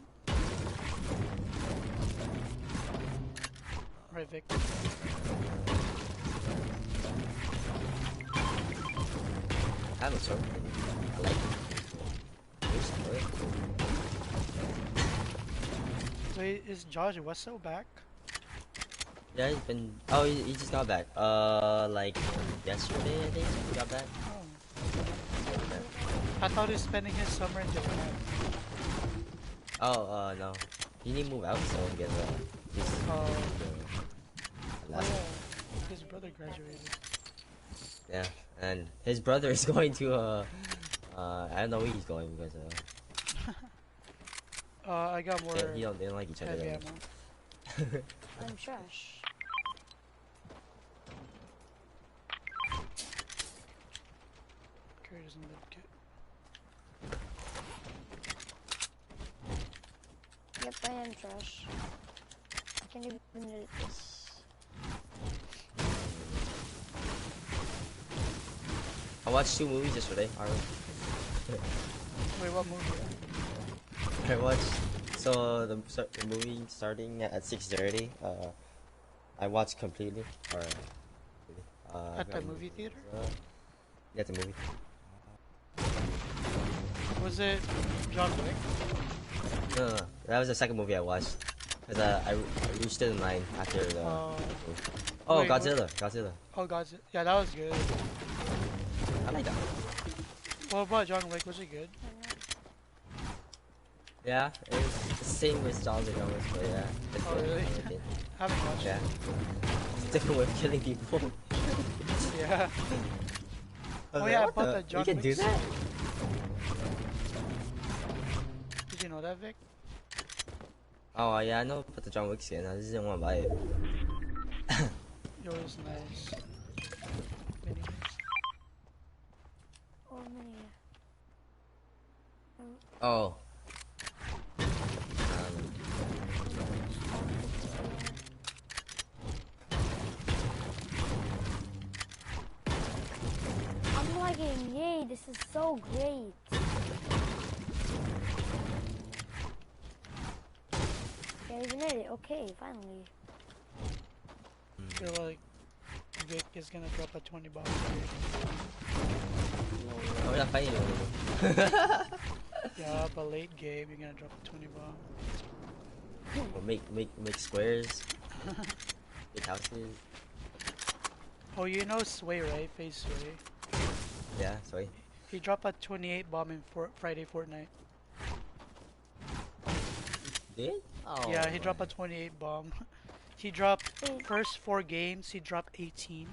Right, Vic. I have a sword. I like it. There's sword. Wait, is Josh Wessel back? Yeah, he's been. Oh, he just got back. Like yesterday, I think he got back. I thought he was spending his summer in Japan. Oh, no. He need to move out so he gets his. Oh, his brother graduated. Yeah, and his brother is going to I don't know where he's going because I got more they don't like each other. heavy that ammo. much. I'm trash. Curry doesn't look good. Yep, I am trash. I can't even admit this. I watched 2 movies yesterday. Wait, what movie? I watched the movie starting at 6:30. I watched completely. At the movie theater? Yeah, the movie. Was it John Wick? No, that was the second movie I watched. Cause I reached it in line after the. Oh, Wait, Godzilla! Godzilla. Oh, Godzilla. Yeah, that was good. I like that. What about John Wick? Was it good? Yeah, it was the same as John Wick almost, but yeah. Oh, really? I haven't watched Yeah. it. It's a different way of killing people. Yeah. Oh yeah, I bought the John You can Wick do that? suit. Did you know that, Vic? Oh yeah, I know about the John Wick skin. I just didn't want to buy it. It was nice. Minis. Oh, many. Oh. I'm lagging. Yay, this is so great. Can't even edit. Okay, finally. I feel like Vic is gonna drop a 20 bomb. Oh, we're not fighting anymore. Yeah, but late game, you're gonna drop a 20 bomb. We'll make squares. Big houses. Oh, you know Sway, right? Face Sway. Yeah, sorry. He dropped a 28 bomb in Friday Fortnite. Did? Oh. Yeah, he dropped a 28 bomb. He dropped first 4 games, he dropped 18.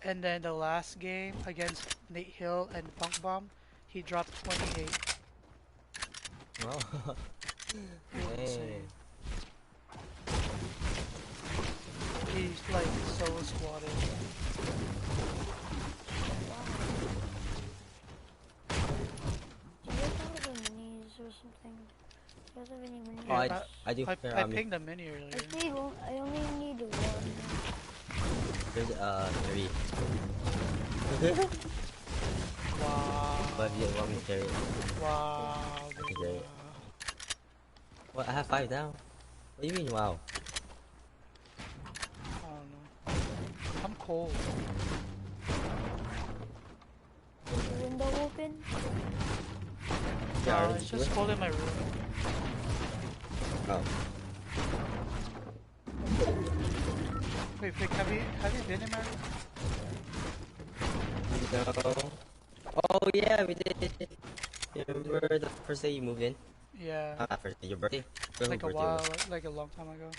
And then the last game against Nate Hill and Funk Bomb, he dropped 28. Wow. It was Hey. insane. He's like so squatted. Do you guys have any minis or something? Do you guys have any minis? Oh, I do. I Here, pinged a mini earlier. I only need one. There's 3. Wow. But if you want me to carry it. Wow. I can Dude, carry it. wow. What? I have 5 now. What do you mean? Wow. I don't know. I'm cold. Is the window open? Yeah, it's just holding my room. Oh. Wait, Vic, have you been in my room? No. Oh yeah, we did. You remember the first day you moved in? Yeah. First day, your birthday? Like a birthday while, was. like a long time ago.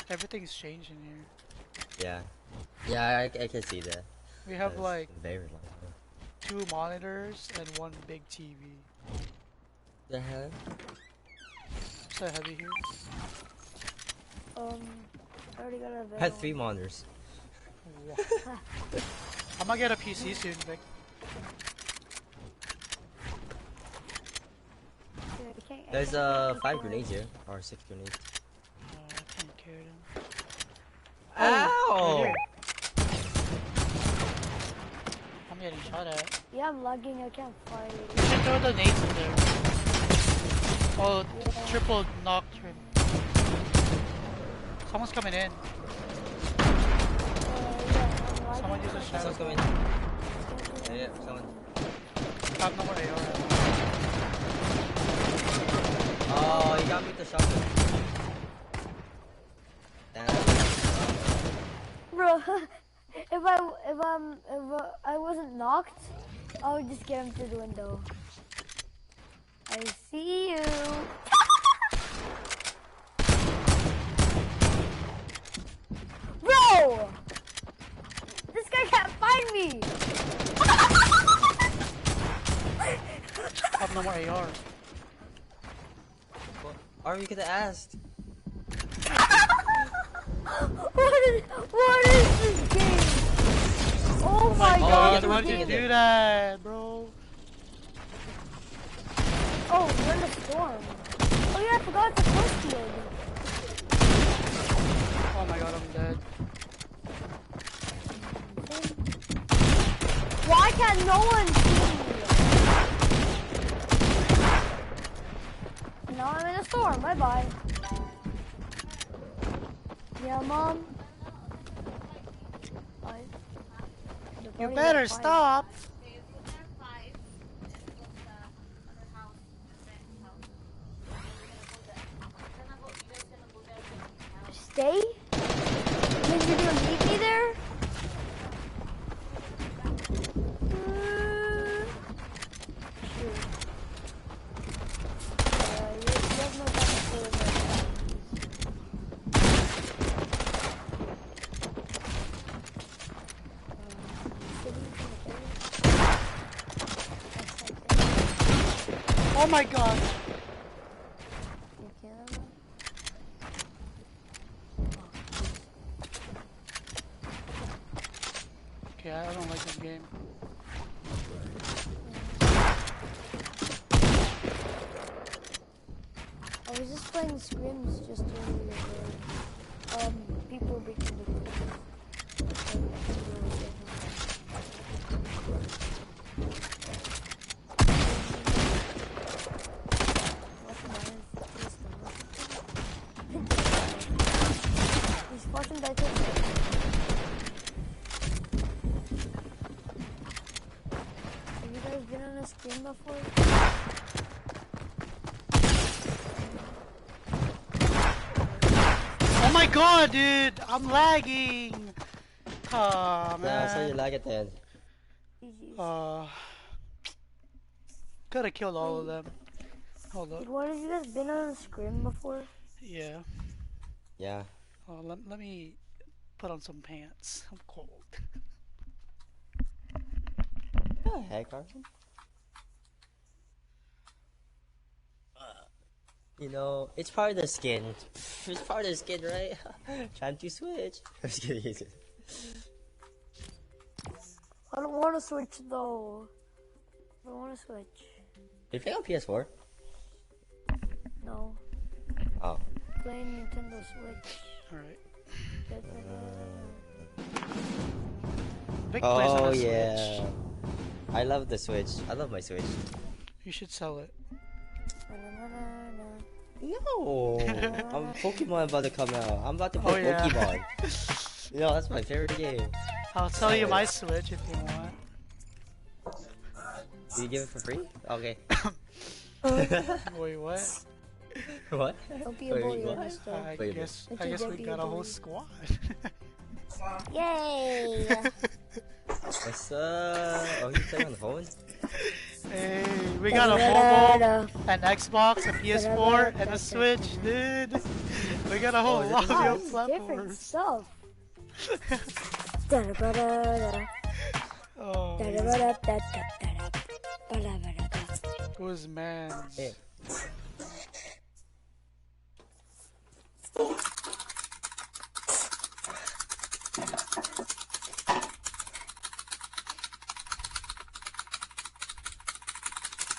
Everything's changed in here. Yeah. Yeah, I can see that. We have That's like very long time. 2 monitors and 1 big TV. The hell? So heavy here. I already got a I had 3 monitors. I'm gonna get a PC soon, Vic. There's 5 grenades here, or 6 grenades. I can't carry them. Ow! Here. I'm getting shot at. Yeah, I'm lagging. I can't fight. You should throw the nades in there. Oh, triple knocked him. Someone's coming in. Someone use a shadow. Someone's coming. Yeah, someone. I have no more AR. Oh, he got me with the shotgun. Damn. Bro, if I wasn't knocked, I would just get him through the window. I see you. Bro! This guy can't find me! I have no more AR. Or you could have asked. What is this game? Oh my Oh, god. yeah, Why'd you do that, bro? Oh, we're in a storm. Oh yeah, I forgot the force field. Oh my god, I'm dead. Why can't no one see me? Now I'm in a storm. Bye bye. Yeah, Mom. Bye. You better stop. Stay? Then you're gonna meet me there? Shoot. You have no time to play with Oh my god. You can. Okay, I don't like this game. I was just playing scrims just earlier where people were breaking the rules. He's fucking back there. Have you guys been on a screen before? Oh my god, dude! I'm lagging! Oh, Yeah, I saw you man. lag at the end. Could have killed all of them. Hold up. Did one of you guys been on a scrim before? Yeah. Yeah. Oh, let me put on some pants. I'm cold. What the heck, Carson? You know, it's part of the skin. It's part of the skin, right? Time to switch. I'm just kidding. I don't want to switch though. I don't want to switch. You play on PS4? No. Oh. Playing Nintendo Switch. Alright. Vic plays on Oh the yeah. Switch. I love the Switch. I love my Switch. You should sell it. No. I'm Pokemon about to come out. I'm about to play Oh, yeah. Pokemon. You know, that's my favorite game. I'll sell you my Switch if you want. Do you give it for free? Okay. Wait, what? What? Don't be a Wait, bully, what? Ernesto. I Wait a guess minute. I guess Don't we be got a a whole bully. squad. Yay! What's up? Oh, he's playing on the phone? Hey, we got a mobile, an Xbox, a PS4, and a Switch, dude. We got a whole Oh, lobby Wow, of this is different platforms. stuff. Da-da-ba-da-da. Oh, Da-da-ba-da-da-da-da. Ba-da-ba-da-da. who's man? Hey.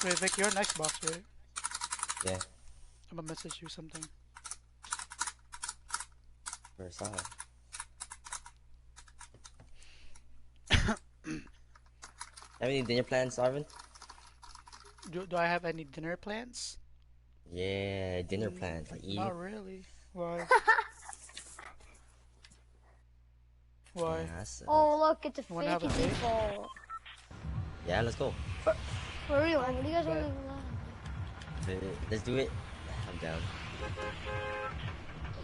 Wait, Vic, you're on Xbox, right? Yeah, I'm gonna message you something. where's that? Have any dinner plans, Arvin? Do I have any dinner plans? Yeah, dinner plans. Like eating. Not really. Why? Why? Yeah, that's, Oh, look, it's a Wanna have a fake date? default. yeah, let's go. For real, what do you guys want to go? Let's do it. I'm down.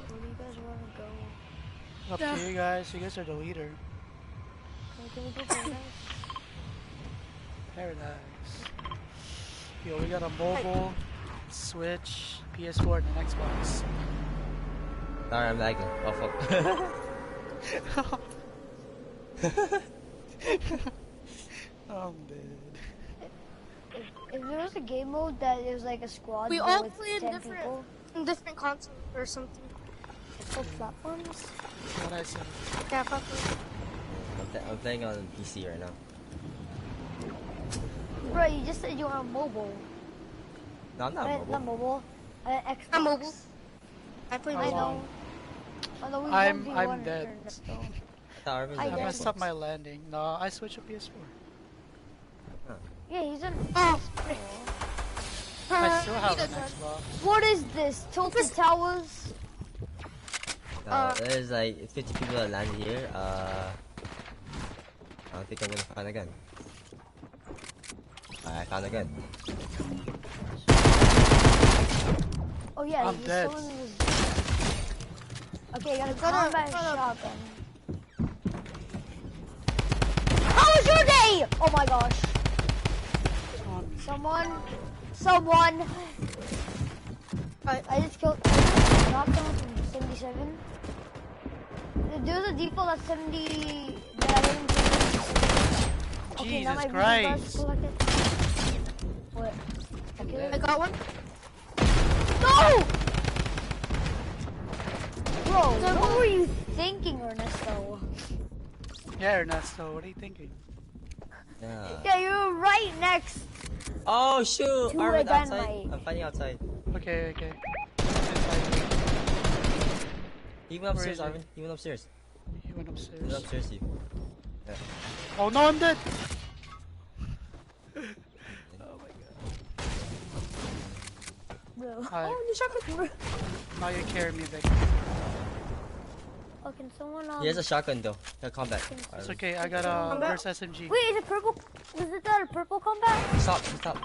Where do you guys want to go? Up to you guys. You guys are the leader. Can we go paradise? Paradise. Yo, we got a mobile, Switch, PS4, and an Xbox. Sorry, I'm lagging. Oh fuck. I'm dead. If there was a game mode that is like a squad We but all with play in 10 different people, consoles or something. called platforms. What I said. Yeah, probably. I'm playing on PC right now. Bro, you just said you were on mobile. No, I'm not Right? Not mobile. mobile. Xbox. I'm mobile. I play I mobile. know. I know we I'm 1v1 dead. Ernesto. I thought Arvin's I I on guess. messed Xbox. up my landing. No, I switched to PS4. Yeah, he's on. Oh, I still have he an does that. Xbox. What is this? Tilted Towers? There's like 50 people that landed here. I don't think I'm gonna find a gun. I found a gun. Oh yeah, I'm he's dead. someone who's... Okay, I got a Got a- combat got a- shotgun. How was your day? Oh my gosh. Someone. I just killed. Knocked someone from 77. There's a default at 70 that I didn't kill. Okay, now Jesus my Christ. boost collected. What? Okay. I got one. No! Bro, what were you thinking, Ernesto? Yeah, Ernesto, what are you thinking? Yeah. Yeah, you were right next. Oh shoot! Two Arvin again, outside. mate. I'm fighting outside. Okay, okay. He went upstairs, Where is Arvin. He went upstairs. He went He went upstairs. upstairs to you. Yeah. Oh no, I'm dead! Bro. Hi. Oh, the shotgun. Now you carry me, Vic. Oh, can someone He has a shotgun though. He'll come back. It's okay, I got a burst SMG. Wait, is it purple? Was it that a purple combat? Stop! Stop!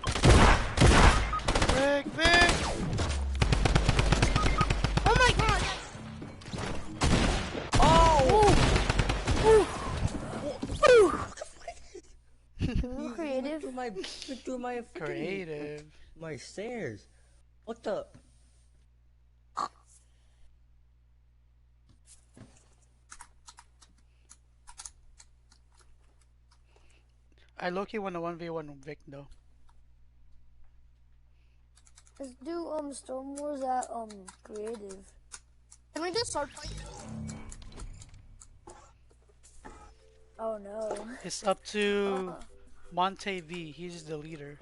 Vic, Vic! Oh my god! Creative. Through my Creative. my stairs. What the? I low-key won a 1v1 with Vic though. Let's do Storm Wars at creative. Can we just start fighting? Oh no. It's up to Monte V, he's the leader.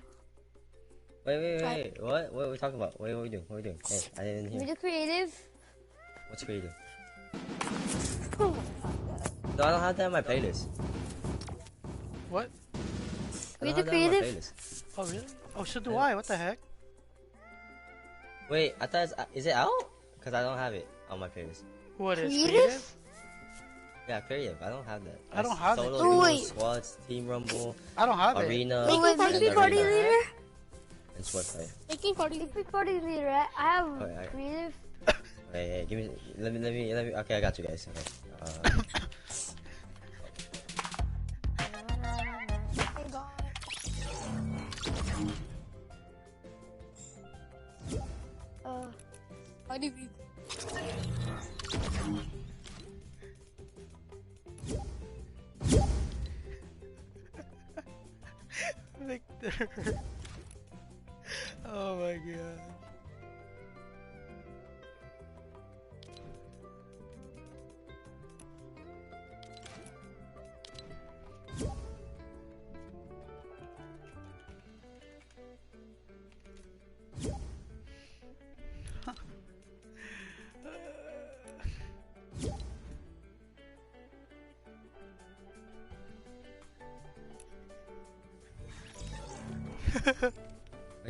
Wait. What are we talking about? What are we doing? What are we doing? Hey, I didn't Can we hear. do creative? What's creative? No, I don't have that on my playlist. What? I We don't do have that on my creative? playlist. Oh really? Oh, so do Yeah. I, what the heck? Wait, I thought is it out? Cause I don't have it on my playlist. What is Creative? creative? Yeah, creative. I don't have that. I don't have it. Solo, Oh, duo, wait. squads, team rumble, I don't have it. arena, Wait, wait, and making party arena, leader? and squad fight. Making party leader. Epic party leader. I have Okay, creative. Hey, give me. Let me. Okay, I got you guys. Okay. Hey, God. Party leader. Victor. Oh my god.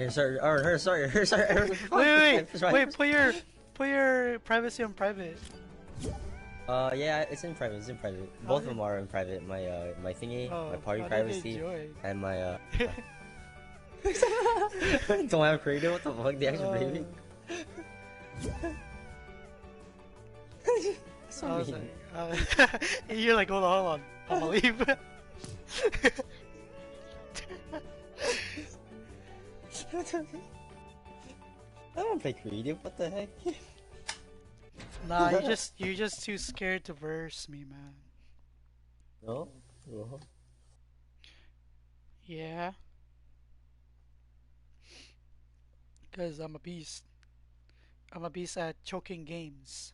Sorry. Wait, put your privacy on private. Yeah, it's in private. Both of them are in private. My my thingy, my party how did they privacy, join? and my Don't have creative. What the fuck? The extra baby. I was like, you're like, hold on, I'm gonna leave. I don't play creative. What the heck? Nah, you're just too scared to verse me, man. No. Yeah. Cause I'm a beast. I'm a beast at choking games.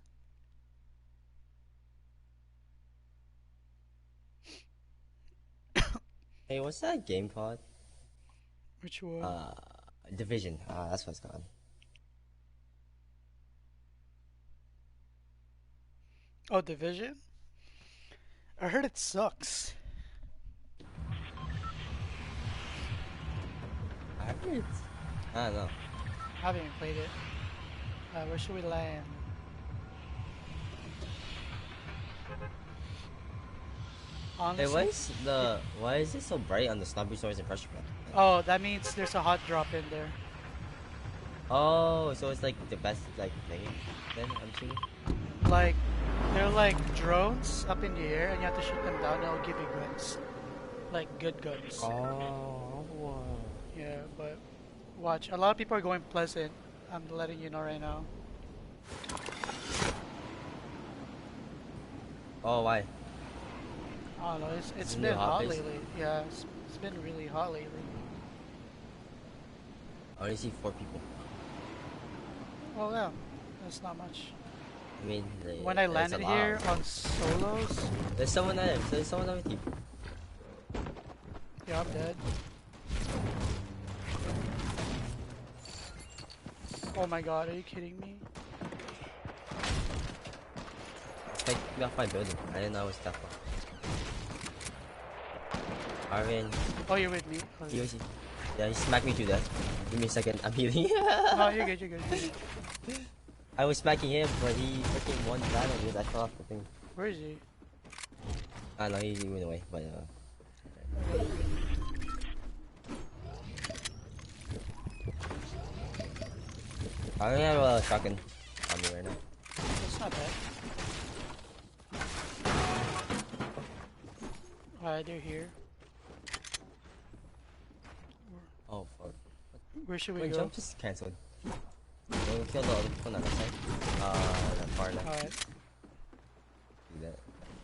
Hey, what's that game called? Which one? Division. That's what it's called. Oh, Division? I heard it sucks. I don't know. I haven't even played it. Where should we land? Hey, Honestly? why is it so bright on the Snobby Swords and Pressure Gun? Oh, that means there's a hot drop in there. Oh, so it's like the best like thing then I'm seeing. Like, they're like drones up in the air, and you have to shoot them down. They'll give you guns, like good guns. Oh, wow. Yeah, but watch. A lot of people are going Pleasant. I'm letting you know right now. Oh, why? I don't know. It's It's a been new hot hot place. lately. Yeah, it's been really hot lately. I only see 4 people. Well, yeah, that's not much. I mean, When I that's a landed lot. here on solos, There's someone there. There's someone with you. yeah, I'm dead. Oh my god, are you kidding me? It's like we got 5 building. I didn't know it was that far. Arvin, Oh, you're with me. Oh, he yeah, he smacked me through that. Give me a second. I'm healing. no, you're good, you're good. You're good. I was smacking him, but he freaking won the battle because I fell off the thing. Where is he? I know he went away, but I only have a shotgun on me right now. That's not bad. Alright, they're here. Oh fuck. Where should we Wait, go? jump just cancelled. We'll kill the other people on that side. That far left. Alright, Do that.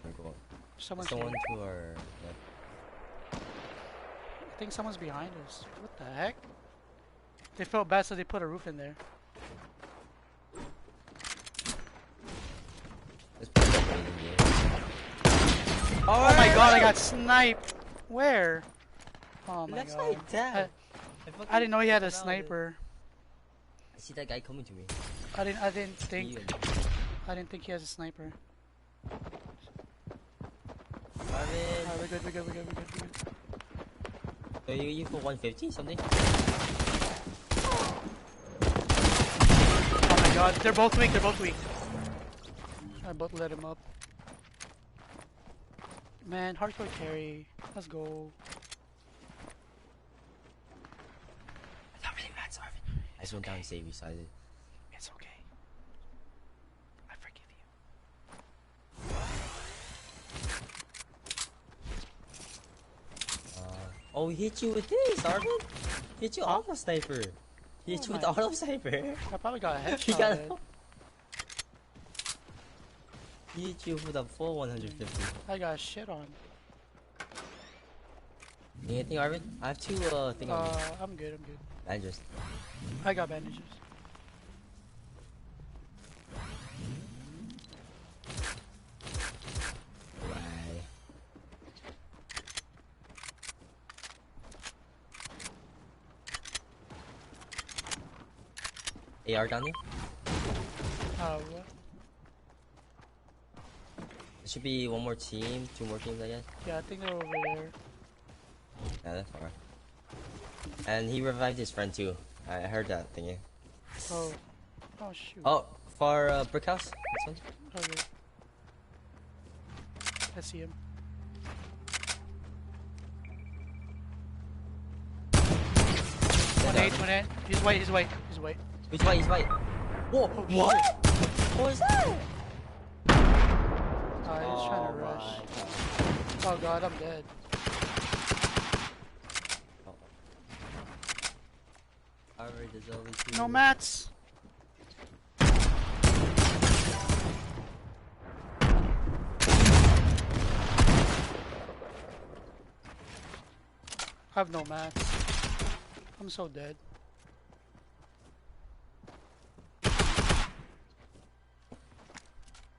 We'll go up. someone's Someone here. to our left. I think someone's behind us. What the heck? They felt bad, so they put a roof in there. Let's put that thing in here. Oh my god, I got sniped! Where? Oh my That's god. like that. I didn't know he had a sniper. I see that guy coming to me. I didn't think You. he has a sniper. Arvin. Alright, we're good. So you for 150 something? Oh my god, they're both weak. I both let him up. man, hardcore carry. Let's go. Not really mad, Arvin. I just went down and saved you, so I did. It's okay. I forgive you. Oh, he hit you with this, Arvin. He hit you auto sniper. He hit you with the auto sniper. I probably got a headshot. He got. man. He hit you with a full 150. I got shit on. Anything, Arvin? I have two thing on me. I'm good. I'm good. Bandages. I got bandages. Right. AR down there? What? There should be one more team, two more teams, I guess. Yeah, I think they're over there. Yeah, that's far. And he revived his friend too. I heard that thingy. Oh. Oh shoot. Oh, for brick house. This one. Okay. I see him. One eight. He's white. He's white. He's white. He's white. He's white. Whoa! Oh, What? shit. What was that? Oh, he's trying to rush. Oh god, I'm dead. Alright, there's only two. No mats. I have no mats. I'm so dead.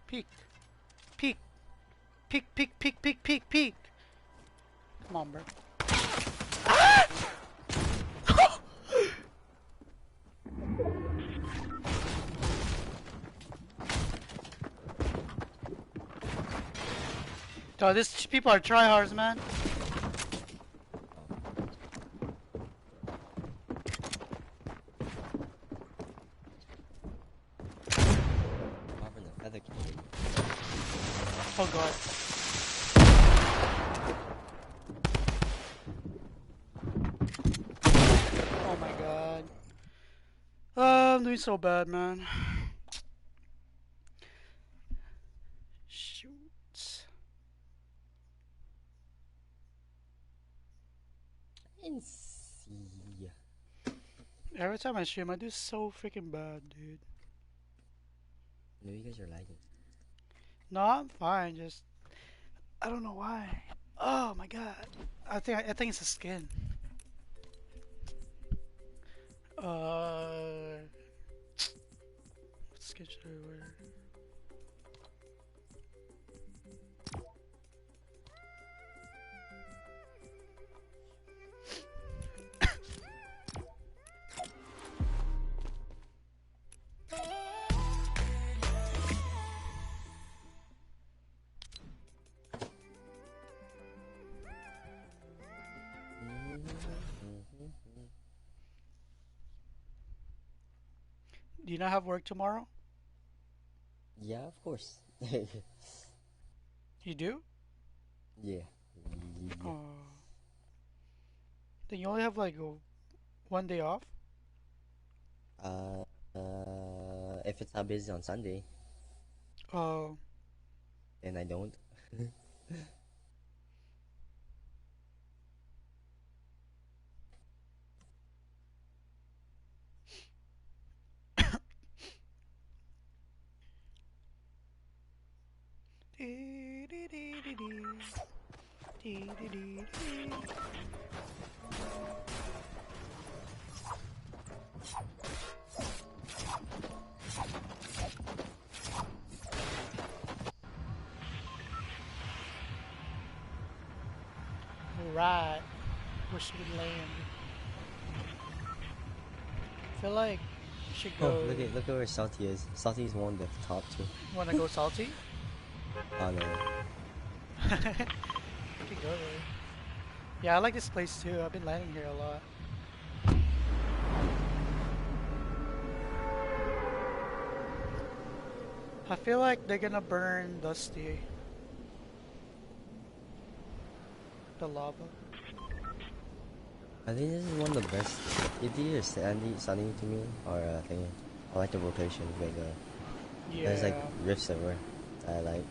Peek. Peek. Peek, peek, peek, peek, peek, peek. Come on, bro. Oh, these people are tryhards, man. Oh god. Oh my god. I'm doing so bad, man. Shoot. Every time I stream, I do so freaking bad, dude. No, you guys are lagging. No, I'm fine. Just I don't know why. Oh my god. I think it's a skin. What skin should I wear? Do you not have work tomorrow? Yeah, of course. You do? Yeah. Oh. Then you only have like one day off? If it's not busy on Sunday, Oh. then I don't. Right. Where should we land? I feel like we should go. Oh, look at where Salty is. Salty is one of the top two. Wanna go salty? Oh no. We could go there. Yeah, I like this place too. I've been landing here a lot. I feel like they're gonna burn Dusty. the lava. I think this is one of the best. It's either Sunny to me or thingy. I like the rotation. Like Yeah. there's like rifts everywhere. I like.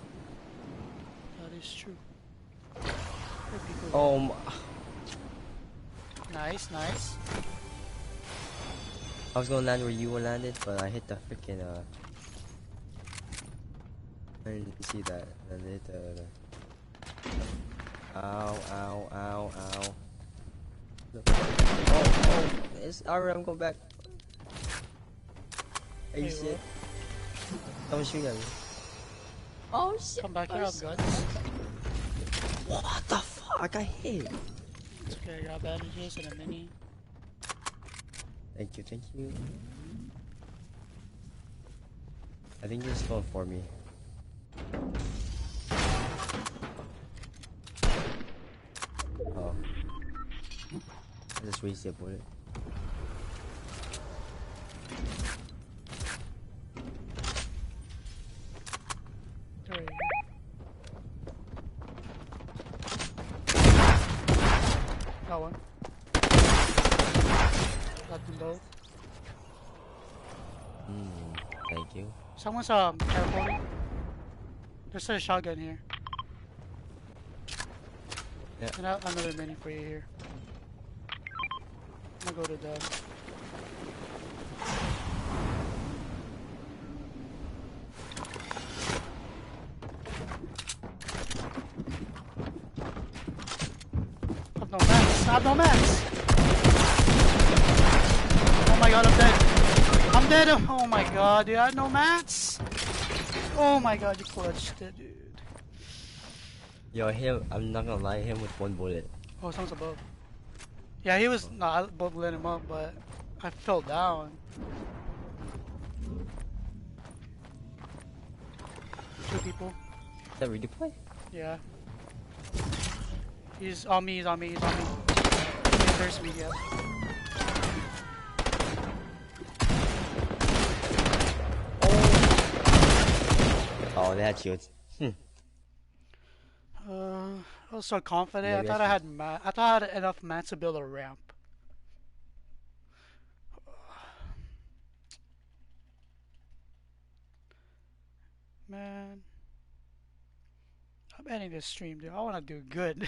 That is true. Good people. Oh. Nice, nice. I was gonna land where you landed, but I hit the freaking I didn't see that. And I hit the. Ow! Ow! Ow! Ow! Look. Oh! It's alright. I'm going back. Are you Hey, shit? Don't shoot at me. Oh shit. Come back here, Oh, I've got this. What the fuck? I got hit. It's okay, I got bandages and a mini. Thank you, thank you. I think you're just going for me. Oh. I just wasted a bullet. There you go. Got one. Got them both. Thank you. Someone's careful. There's a shotgun here. Yeah. And another mini for you here. I'm gonna go to them. I have no mats. I have no mats. Oh my god, I'm dead. I'm dead. Oh my god, dude. I had no mats. Oh my god, you clutched it, dude. Yo, him, I'm not gonna lie, him with one bullet. Oh, someone's above. Yeah, he was. No, I both lit him up, but I fell down. Two people. Is that redeploy? Yeah. He's on me, he's on me, he's on me. He first me, yeah. Oh, they had shields. I was so confident. Maybe I thought I had I thought I had enough mats to build a ramp. Man, I'm ending this stream, dude. I want to do good.